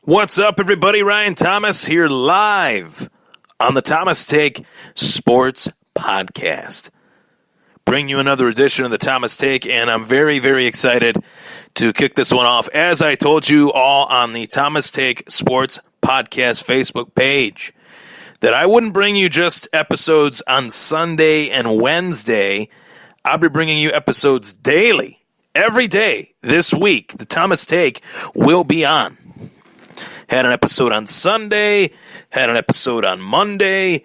What's up, everybody? Ryan Thomas here live on the Thomas Take Sports Podcast. Bring you another edition of the Thomas Take, and I'm very, very excited to kick this one off. As I told you all on the Thomas Take Sports Podcast Facebook page, that I wouldn't bring you just episodes on Sunday and Wednesday. I'll be bringing you episodes daily, every day this week. The Thomas Take will be on. Had an episode on Sunday, had an episode on Monday,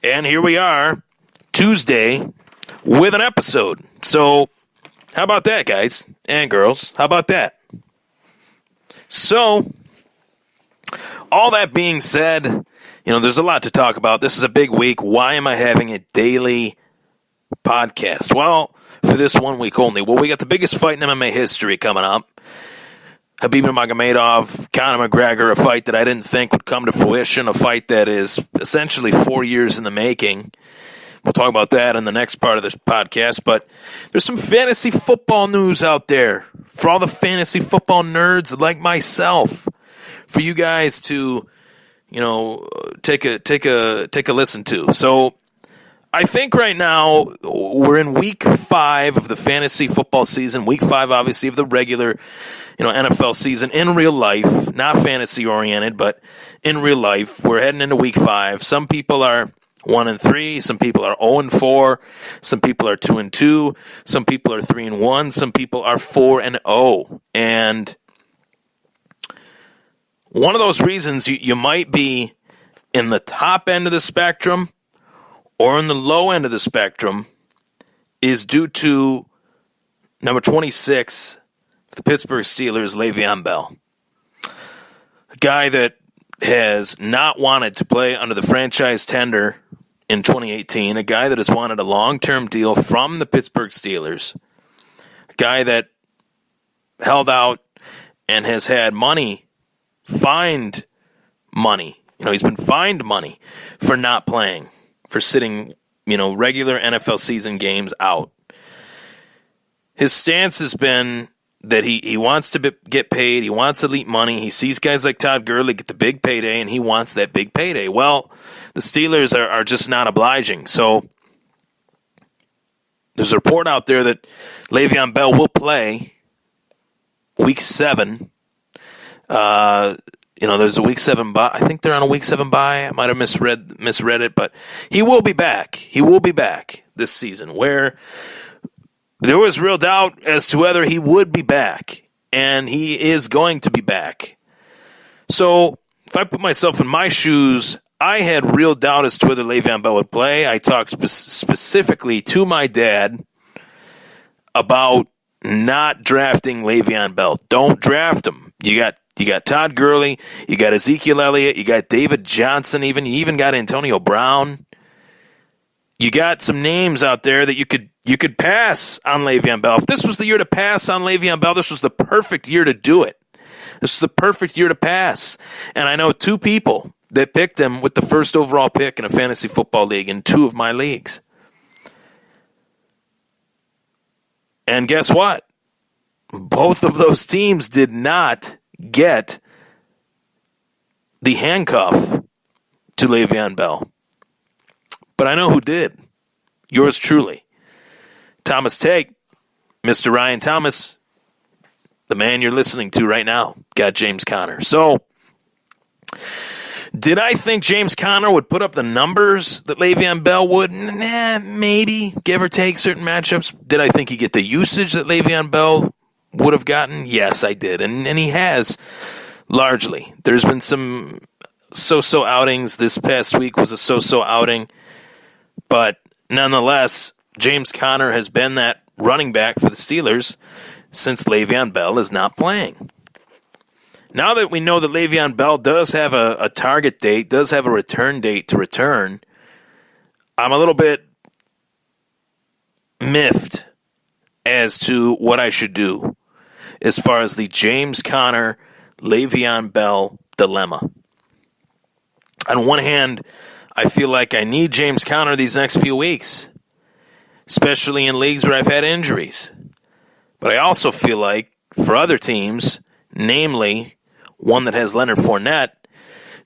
and here we are, Tuesday, with an episode. So, how about that, guys and girls? How about that? So, all that being said, there's a lot to talk about. This is a big week. Why am I having a daily podcast? Well, for this 1 week only. Well, we got the biggest fight in MMA history coming up. Khabib Nurmagomedov, Conor McGregor, a fight that I didn't think would come to fruition, a fight that is essentially 4 years in the making. We'll talk about that in the next part of this podcast, but there's some fantasy football news out there for all the fantasy football nerds like myself, for you guys to, take a listen to. So I think right now we're in week 5 of the fantasy football season, week 5, obviously, of the regular NFL season in real life, not fantasy oriented, but in real life. We're heading into week 5. Some people are 1-3, some people are 0-4, some people are 2-2, some people are 3-1, some people are 4-0. And one of those reasons you might be in the top end of the spectrum or in the low end of the spectrum is due to number 26, the Pittsburgh Steelers, LeVeon Bell. A guy that has not wanted to play under the franchise tender in 2018, a guy that has wanted a long-term deal from the Pittsburgh Steelers, a guy that held out and has had fined money. He's been fined money for not playing, for sitting, regular NFL season games out. His stance has been that he wants to get paid, he wants elite money, he sees guys like Todd Gurley get the big payday, and he wants that big payday. Well, the Steelers are just not obliging. So there's a report out there that LeVeon Bell will play week 7. There's a week 7 bye. I think they're on a week 7 bye. I might have misread it, but he will be back. He will be back this season, where there was real doubt as to whether he would be back, and he is going to be back. So if I put myself in my shoes, I had real doubt as to whether Le'Veon Bell would play. I talked specifically to my dad about not drafting Le'Veon Bell. Don't draft him. You got Todd Gurley, you got Ezekiel Elliott, you got David Johnson, you even got Antonio Brown. You got some names out there that you could pass on Le'Veon Bell. If this was the year to pass on Le'Veon Bell, this was the perfect year to do it. This is the perfect year to pass. And I know 2 people that picked him with the first overall pick in a fantasy football league in 2 of my leagues. And guess what? Both of those teams did not get the handcuff to Le'Veon Bell. But I know who did. Yours truly. Thomas Take, Mr. Ryan Thomas, the man you're listening to right now, got James Conner. So, did I think James Conner would put up the numbers that Le'Veon Bell would? Maybe, give or take certain matchups. Did I think he'd get the usage that Le'Veon Bell would have gotten? Yes, I did. And he has, largely. There's been some so-so outings. This past week was a so-so outing. But nonetheless, James Conner has been that running back for the Steelers since Le'Veon Bell is not playing. Now that we know that Le'Veon Bell does have a target date, does have a return date to return, I'm a little bit miffed as to what I should do as far as the James Conner, Le'Veon Bell dilemma. On one hand, I feel like I need James Conner these next few weeks, especially in leagues where I've had injuries. But I also feel like for other teams, namely one that has Leonard Fournette,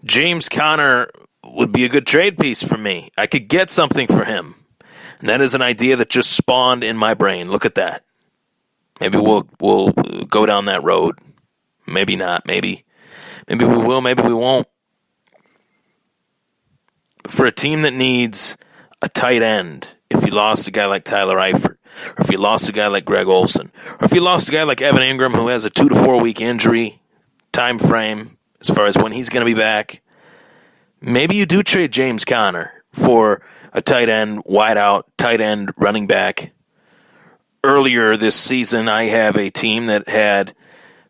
James Conner would be a good trade piece for me. I could get something for him. And that is an idea that just spawned in my brain. Look at that. Maybe we'll go down that road. Maybe not. Maybe we will. Maybe we won't. But for a team that needs a tight end, if you lost a guy like Tyler Eifert, or if you lost a guy like Greg Olsen, or if you lost a guy like Evan Ingram who has a 2 to 4 week injury time frame as far as when he's going to be back, maybe you do trade James Conner for a tight end, wide out, tight end, running back. Earlier this season, I have a team that had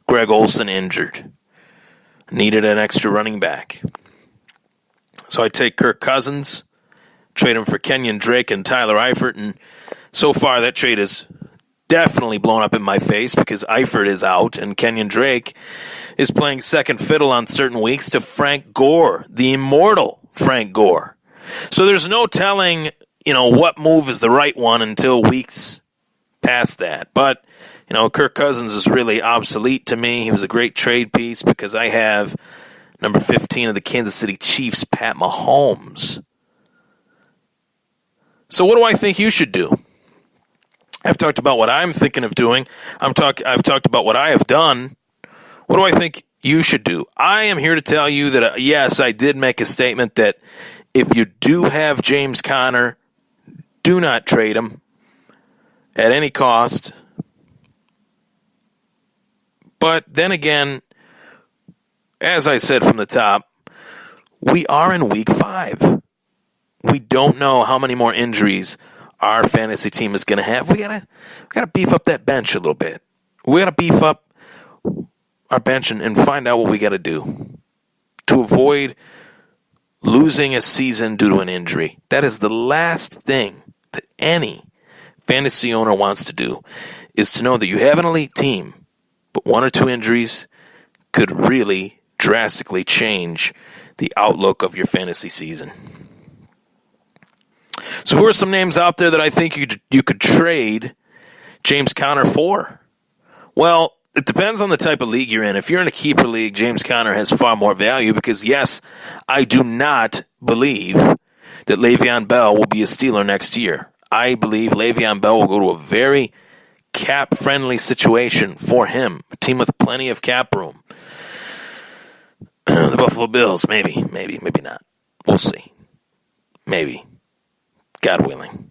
Greg Olsen injured. Needed an extra running back. So I take Kirk Cousins, trade him for Kenyon Drake and Tyler Eifert, and so far that trade is definitely blown up in my face because Eifert is out and Kenyon Drake is playing second fiddle on certain weeks to Frank Gore, the immortal Frank Gore. So there's no telling, what move is the right one until weeks past that. But, Kirk Cousins is really obsolete to me. He was a great trade piece because I have number 15 of the Kansas City Chiefs, Pat Mahomes. So what do I think you should do? I've talked about what I'm thinking of doing. I've talked about what I have done. What do I think you should do? I am here to tell you that, yes, I did make a statement that if you do have James Conner, do not trade him at any cost. But then again, as I said from the top, we are in week 5. We don't know how many more injuries our fantasy team is going to have. We gotta beef up that bench a little bit. We gotta beef up our bench and find out what we gotta do to avoid losing a season due to an injury. That is the last thing that any fantasy owner wants to do, is to know that you have an elite team, but 1 or 2 injuries could really drastically change the outlook of your fantasy season. So who are some names out there that I think you could trade James Conner for? Well, it depends on the type of league you're in. If you're in a keeper league, James Conner has far more value because, yes, I do not believe that LeVeon Bell will be a Steeler next year. I believe LeVeon Bell will go to a very cap-friendly situation for him, a team with plenty of cap room. The Buffalo Bills, maybe not. We'll see. Maybe. God willing.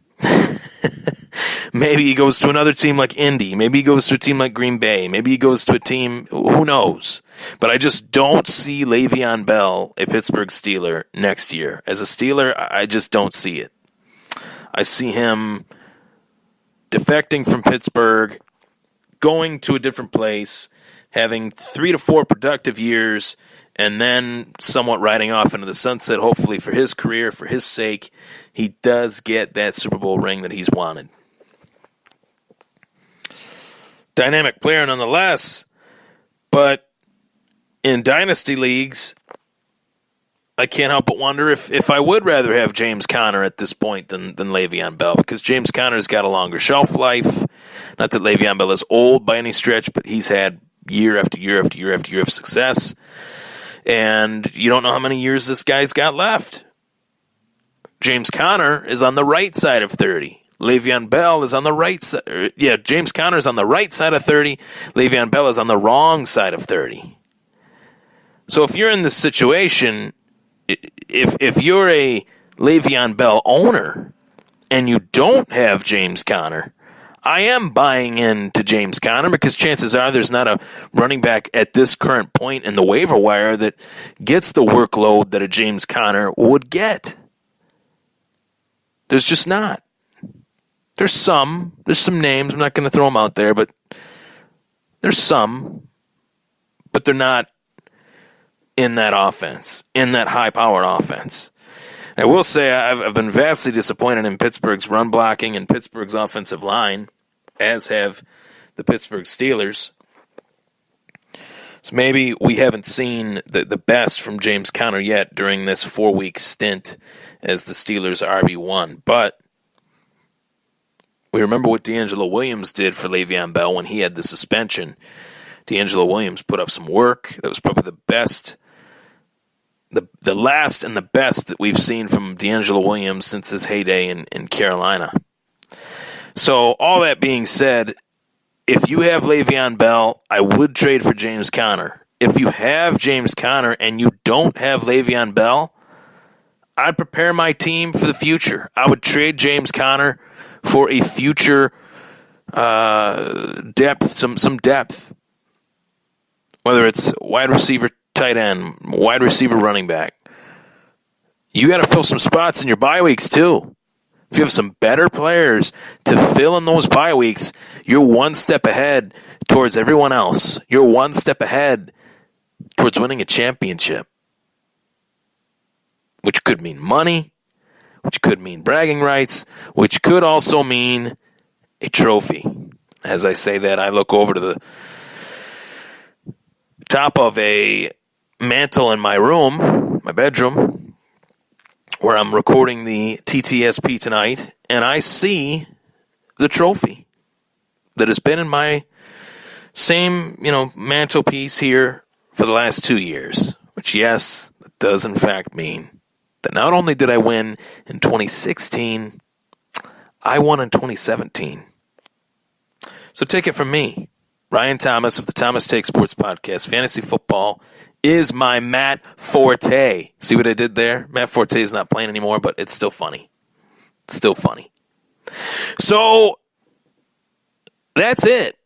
Maybe he goes to another team like Indy. Maybe he goes to a team like Green Bay. Maybe he goes to a team, who knows? But I just don't see Le'Veon Bell, a Pittsburgh Steeler, next year. As a Steeler, I just don't see it. I see him defecting from Pittsburgh, going to a different place, having 3 to 4 productive years, and then somewhat riding off into the sunset, hopefully for his career, for his sake, he does get that Super Bowl ring that he's wanted. Dynamic player nonetheless, but in dynasty leagues, I can't help but wonder if I would rather have James Conner at this point than Le'Veon Bell, because James Conner's got a longer shelf life. Not that Le'Veon Bell is old by any stretch, but he's had year after year after year after year of success. And you don't know how many years this guy's got left. James Conner is on the right side of 30. Le'Veon Bell is on the right side. James Conner is on the right side of 30. Le'Veon Bell is on the wrong side of 30. So if you're in this situation, if you're a Le'Veon Bell owner and you don't have James Conner, I am buying into James Conner because chances are there's not a running back at this current point in the waiver wire that gets the workload that a James Conner would get. There's just not. There's some names. I'm not going to throw them out there, but there's some, but they're not in that offense, in that high-powered offense. I will say I've been vastly disappointed in Pittsburgh's run blocking and Pittsburgh's offensive line, as have the Pittsburgh Steelers. So maybe we haven't seen the best from James Conner yet during this 4-week stint as the Steelers' RB1. But we remember what D'Angelo Williams did for Le'Veon Bell when he had the suspension D'Angelo Williams put up some work. That was probably the best, the last and the best that we've seen from D'Angelo Williams since his heyday in Carolina. So all that being said, if you have Le'Veon Bell, I would trade for James Conner. If you have James Conner and you don't have Le'Veon Bell, I'd prepare my team for the future. I would trade James Conner for a future depth, some depth. Whether it's wide receiver, tight end, wide receiver, running back. You got to fill some spots in your bye weeks too. If you have some better players to fill in those bye weeks, you're one step ahead towards everyone else. You're one step ahead towards winning a championship. Which could mean money, which could mean bragging rights, which could also mean a trophy. As I say that, I look over to the top of a mantle in my room, my bedroom, where I'm recording the TTSP tonight, and I see the trophy that has been in my same, mantelpiece here for the last 2 years. Which, yes, that does in fact mean that not only did I win in 2016, I won in 2017. So take it from me, Ryan Thomas of the Thomas Take Sports Podcast. Fantasy football is my Matt Forte. See what I did there? Matt Forte is not playing anymore, but it's still funny. It's still funny. So that's it.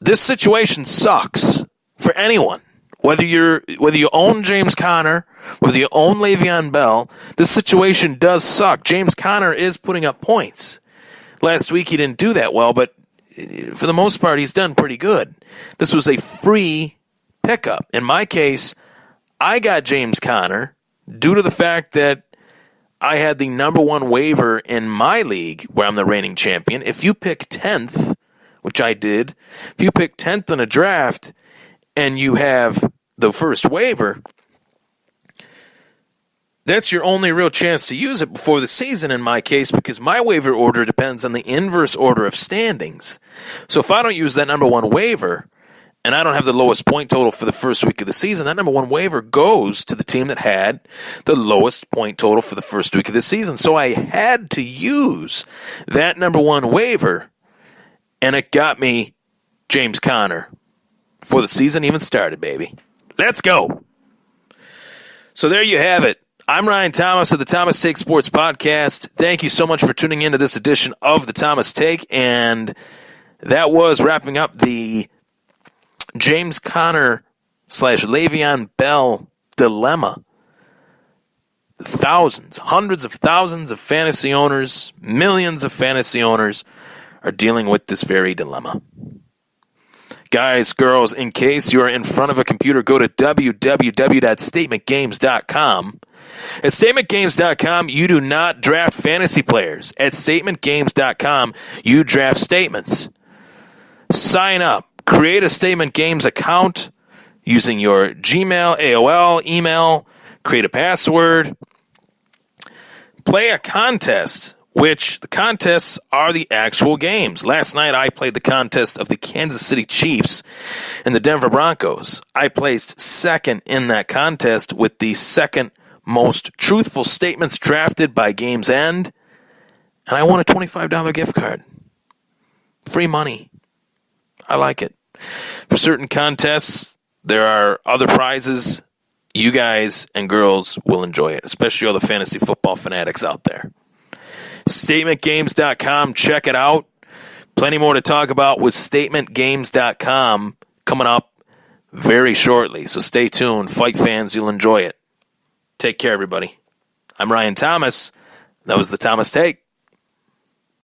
This situation sucks for anyone. Whether you own James Conner, whether you own Le'Veon Bell, this situation does suck. James Conner is putting up points. Last week he didn't do that well, but for the most part he's done pretty good. This was a free pickup. In my case, I got James Conner due to the fact that I had the number one waiver in my league where I'm the reigning champion. If you pick 10th, which I did, if you pick 10th in a draft and you have the first waiver, that's your only real chance to use it before the season in my case, because my waiver order depends on the inverse order of standings. So if I don't use that number one waiver and I don't have the lowest point total for the first week of the season, that number one waiver goes to the team that had the lowest point total for the first week of the season. So I had to use that number one waiver, and it got me James Conner before the season even started, baby. Let's go. So there you have it. I'm Ryan Thomas of the Thomas Take Sports Podcast. Thank you so much for tuning into this edition of the Thomas Take. And that was wrapping up the James Conner / Le'Veon Bell dilemma. Thousands, hundreds of thousands of fantasy owners, millions of fantasy owners are dealing with this very dilemma. Guys, girls, in case you are in front of a computer, go to www.statementgames.com. At statementgames.com, you do not draft fantasy players. At statementgames.com, you draft statements. Sign up. Create a Statement Games account using your Gmail, AOL, email. Create a password. Play a contest, which the contests are the actual games. Last night, I played the contest of the Kansas City Chiefs and the Denver Broncos. I placed second in that contest with the second most truthful statements drafted by game's end, and I won a $25 gift card. Free money. I like it. For certain contests, there are other prizes. You guys and girls will enjoy it, especially all the fantasy football fanatics out there. StatementGames.com. Check it out. Plenty more to talk about with StatementGames.com coming up very shortly. So stay tuned. Fight fans, you'll enjoy it. Take care, everybody. I'm Ryan Thomas. That was the Thomas Take.